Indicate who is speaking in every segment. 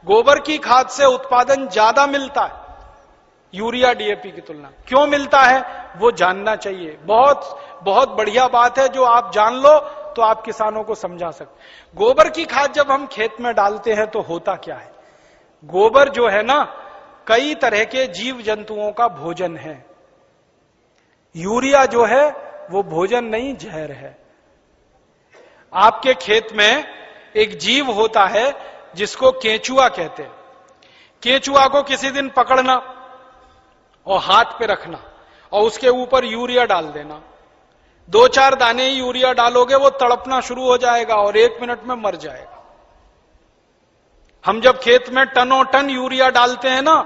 Speaker 1: गोबर की खाद से उत्पादन ज्यादा मिलता है यूरिया डीएपी की तुलना। क्यों मिलता है वो जानना चाहिए। बहुत बहुत बढ़िया बात है, जो आप जान लो तो आप किसानों को समझा सकते। गोबर की खाद जब हम खेत में डालते हैं तो होता क्या है, गोबर जो है ना कई तरह के जीव जंतुओं का भोजन है। यूरिया जो है वो भोजन नहीं, जहर है। आपके खेत में एक जीव होता है जिसको केंचुआ कहते हैं। केंचुआ को किसी दिन पकड़ना और हाथ पे रखना और उसके ऊपर यूरिया डाल देना। 2-4 दाने ही यूरिया डालोगे, वो तड़पना शुरू हो जाएगा और 1 मिनट में मर जाएगा। हम जब खेत में टनों टन यूरिया डालते हैं ना,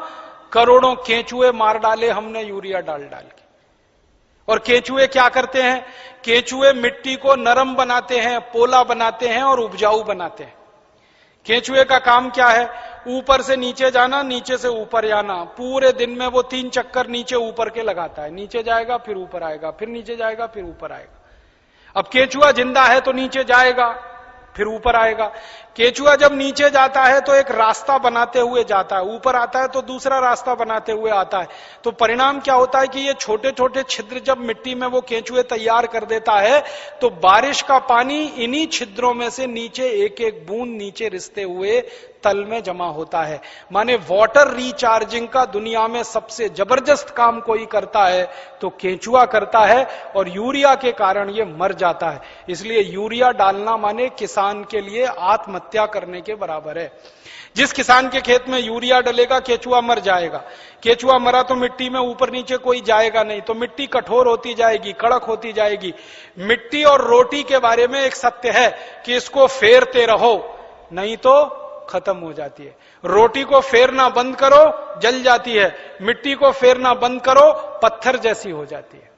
Speaker 1: करोड़ों केंचुए मार डाले हमने यूरिया डाल डाल के। और केंचुए क्या करते हैं, केंचुए मिट्टी को नरम बनाते हैं, पोला बनाते हैं और उपजाऊ बनाते हैं। केंचुए का काम क्या है, ऊपर से नीचे जाना, नीचे से ऊपर जाना। पूरे दिन में वो 3 चक्कर नीचे ऊपर के लगाता है। नीचे जाएगा फिर ऊपर आएगा, फिर नीचे जाएगा फिर ऊपर आएगा। अब केंचुआ जिंदा है तो नीचे जाएगा फिर ऊपर आएगा। केंचुआ जब नीचे जाता है तो एक रास्ता बनाते हुए जाता है, ऊपर आता है तो दूसरा रास्ता बनाते हुए आता है। तो परिणाम क्या होता है कि ये छोटे छोटे छिद्र जब मिट्टी में वो केंचुए तैयार कर देता है तो बारिश का पानी इन्हीं छिद्रों में से नीचे एक एक बूंद नीचे रिसते हुए तल में जमा होता है। माने वाटर रिचार्जिंग का दुनिया में सबसे जबरदस्त काम कोई करता है तो केंचुआ करता है, और यूरिया के कारण ये मर जाता है। इसलिए यूरिया डालना माने किसान के लिए आत्महत्या करने के बराबर है। जिस किसान के खेत में यूरिया डलेगा केंचुआ मर जाएगा। केंचुआ मरा तो मिट्टी में ऊपर नीचे कोई जाएगा नहीं, तो मिट्टी कठोर होती जाएगी, कड़क होती जाएगी। मिट्टी और रोटी के बारे में एक सत्य है कि इसको फेरते रहो नहीं तो खत्म हो जाती है। रोटी को फेरना बंद करो जल जाती है, मिट्टी को फेरना बंद करो पत्थर जैसी हो जाती है।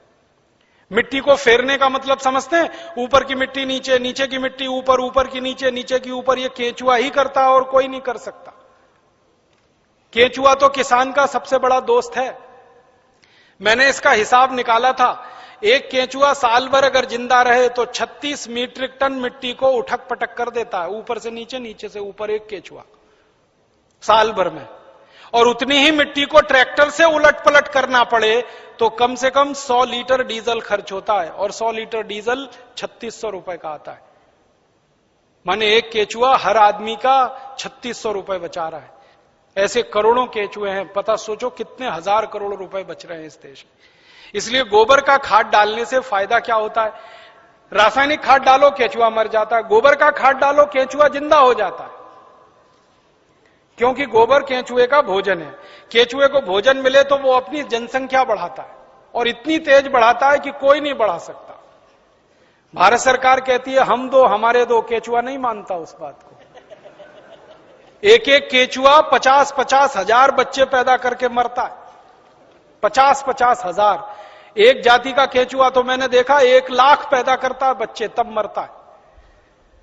Speaker 1: मिट्टी को फेरने का मतलब समझते हैं, ऊपर की मिट्टी नीचे, नीचे की मिट्टी ऊपर, ऊपर की नीचे, नीचे की ऊपर। ये केंचुआ ही करता है और कोई नहीं कर सकता। केंचुआ तो किसान का सबसे बड़ा दोस्त है। मैंने इसका हिसाब निकाला था, एक केंचुआ साल भर अगर जिंदा रहे तो 36 मीट्रिक टन मिट्टी को उठक पटक कर देता है, ऊपर से नीचे, नीचे से ऊपर, एक केंचुआ साल भर में। और उतनी ही मिट्टी को ट्रैक्टर से उलट पलट करना पड़े तो कम से कम 100 लीटर डीजल खर्च होता है, और 100 लीटर डीजल 3600 रुपए का आता है। माने एक केंचुआ हर आदमी का 3600 रुपए बचा रहा है। ऐसे करोड़ों केंचुए हैं, पता सोचो कितने हजार करोड़ रुपए बच रहे हैं इस देश में। इसलिए गोबर का खाद डालने से फायदा क्या होता है, रासायनिक खाद डालो केंचुआ मर जाता है, गोबर का खाद डालो केंचुआ जिंदा हो जाता है। क्योंकि गोबर केंचुए का भोजन है। केंचुए को भोजन मिले तो वो अपनी जनसंख्या बढ़ाता है, और इतनी तेज बढ़ाता है कि कोई नहीं बढ़ा सकता। भारत सरकार कहती है हम दो हमारे दो, केंचुआ नहीं मानता उस बात को। एक एक केंचुआ 50-50 हजार बच्चे पैदा करके मरता है। 50-50 हजार। एक जाति का केंचुआ तो मैंने देखा 1 लाख पैदा करता है बच्चे, तब मरता है।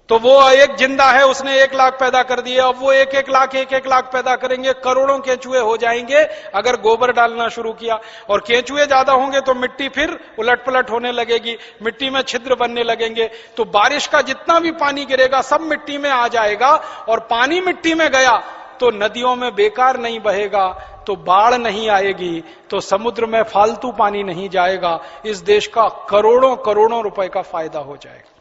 Speaker 1: तो वो एक जिंदा है, उसने 1 लाख पैदा कर दिए, अब वो 1-1 लाख पैदा करेंगे, करोड़ों केंचुए हो जाएंगे अगर गोबर डालना शुरू किया। और केंचुए ज्यादा होंगे तो मिट्टी फिर उलट पलट होने लगेगी, मिट्टी में छिद्र बनने लगेंगे, तो बारिश का जितना भी पानी गिरेगा सब मिट्टी में आ जाएगा। और पानी मिट्टी में गया तो नदियों में बेकार नहीं बहेगा, तो बाढ़ नहीं आएगी, तो समुद्र में फालतू पानी नहीं जाएगा। इस देश का करोड़ों करोड़ों रुपए का फायदा हो जाएगा।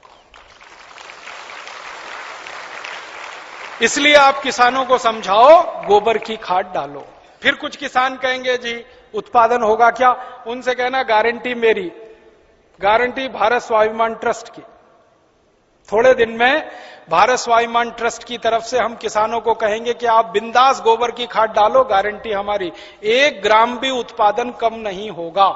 Speaker 1: इसलिए आप किसानों को समझाओ गोबर की खाद डालो। फिर कुछ किसान कहेंगे जी उत्पादन होगा क्या, उनसे कहना गारंटी मेरी, गारंटी भारत स्वाभिमान ट्रस्ट की। थोड़े दिन में भारत स्वाभिमान ट्रस्ट की तरफ से हम किसानों को कहेंगे कि आप बिंदास गोबर की खाद डालो, गारंटी हमारी, 1 ग्राम भी उत्पादन कम नहीं होगा।